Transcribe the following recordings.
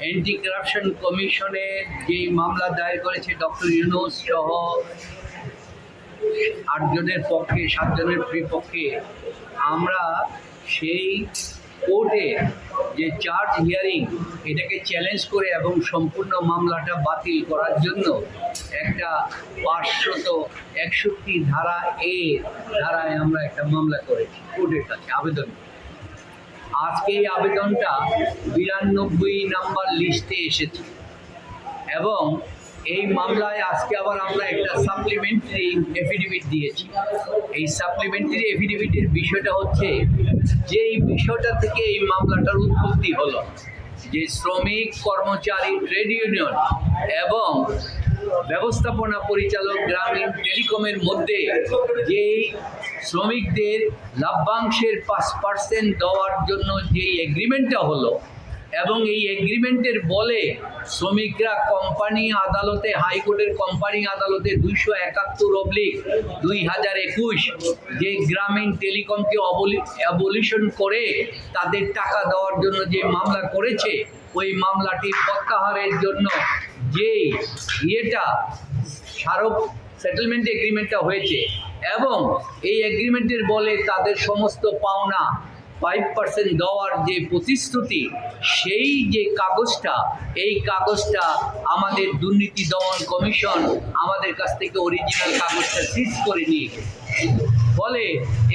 Anti corruption কমিশনে যে মামলা দায়ের করেছে ডক্টর ইউনূস সহ 8 জনের পক্ষে 7 জনের বিপক্ষে, আমরা সেই কোর্টে যে চার্জ হিয়ারিং এটাকে চ্যালেঞ্জ করে এবং সম্পূর্ণ মামলাটা বাতিল করার জন্য একটা 561 ধারা ধারায় আমরা একটা মামলা করেছি কোর্টের কাছে আবেদন। আজকে এই আবেদনটা 92 নাম্বার লিস্টে এসেছে এবং এই মামলায় আজকে আবার আমরা একটা সাপ্লিমেন্টারি এফিডেভিট দিয়েছি। এই সাপ্লিমেন্টারি এফিডেভিটের বিষয়টা হচ্ছে যে এই বিষয়টা থেকে এই মামলাটার উৎপত্তি হলো যে শ্রমিক কর্মচারী ট্রেড ইউনিয়ন এবং ব্যবস্থাপনা পরিচালক গ্রামীণ টেলিকমের মধ্যে যেই শ্রমিকদের লভ্যাংশের 5% দেওয়ার জন্য যেই এগ্রিমেন্টটা হলো এবং এই এগ্রিমেন্টের বলে শ্রমিকরা কোম্পানি আদালতে, হাইকোর্টের কোম্পানি আদালতে 271/2021 যে গ্রামীণ টেলিকমকে অ্যাবলিশন করে তাদের টাকা দেওয়ার জন্য যে মামলা করেছে, ওই মামলাটি প্রত্যাহারের জন্য যেই স্মারক সেটেলমেন্ট এগ্রিমেন্টটা হয়েছে এবং এই এগ্রিমেন্টের বলে তাদের সমস্ত পাওনা 5% দেওয়ার যে প্রতিশ্রুতি, সেই যে কাগজটা, এই কাগজটা আমাদের দুর্নীতি দমন কমিশন আমাদের কাছ থেকে অরিজিনাল কাগজটা সিজ করে নিয়ে গেছে। ফলে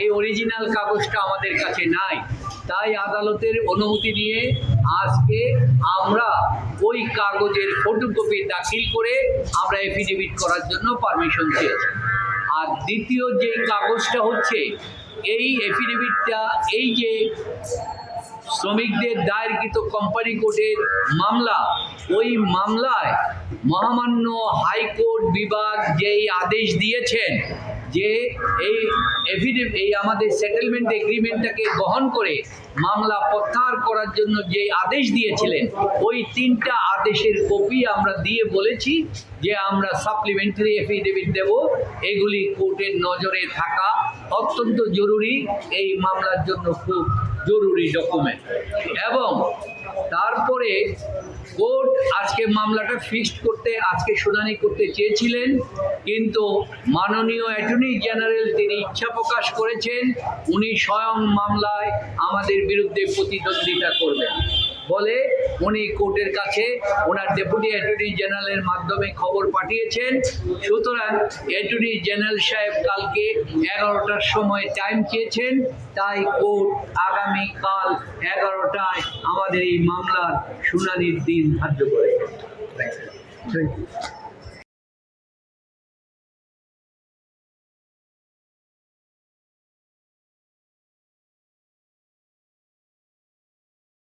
এই অরিজিনাল কাগজটা আমাদের কাছে নাই। তাই আদালতের অনুমতি নিয়ে আজকে আমরা ওই কাগজের ফটোকপি দাখিল করে আমরা এফিডেভিট করার জন্য পারমিশন চেয়েছি। আর দ্বিতীয় যে কাগজটা হচ্ছে এই এফিডেভিটটা, এই যে শ্রমিকদের দায়েরকৃত কোম্পানি কোর্টের মামলা, ওই মামলায় মহামান্য হাইকোর্ট বিভাগ যেই আদেশ দিয়েছেন যে এই আমাদের সেটেলমেন্ট এগ্রিমেন্টটাকে গ্রহণ করে মামলা প্রত্যাহার করার জন্য যে আদেশ দিয়েছিলেন, ওই 3টা আদেশের কপি আমরা দিয়ে বলেছি যে আমরা সাপ্লিমেন্টারি এফিডেভিট দেব। এগুলি কোর্টের নজরে থাকা অত্যন্ত জরুরি, এই মামলার জন্য খুব জরুরি ডকুমেন্ট। এবং তারপরে কোর্ট আজকে মামলাটা ফিক্সড করতে, আজকে শুনানি করতে চেয়েছিলেন, কিন্তু মাননীয় অ্যাটর্নি জেনারেল তিনি ইচ্ছা প্রকাশ করেছেন উনি স্বয়ং মামলায় আমাদের বিরুদ্ধে প্রতিদ্বন্দ্বিতা করবেন বলে উনি কোর্টের কাছে ওনার ডেপুটি অ্যাটর্নি জেনারেলের মাধ্যমে খবর পাঠিয়েছেন। সুতরাং অ্যাটর্নি জেনারেল সাহেব কালকে 11টার সময় টাইম চেয়েছেন, তাই কোর্ট আগামীকাল 11টায় আমাদের এই মামলার শুনানির দিন ধার্য করেছেন।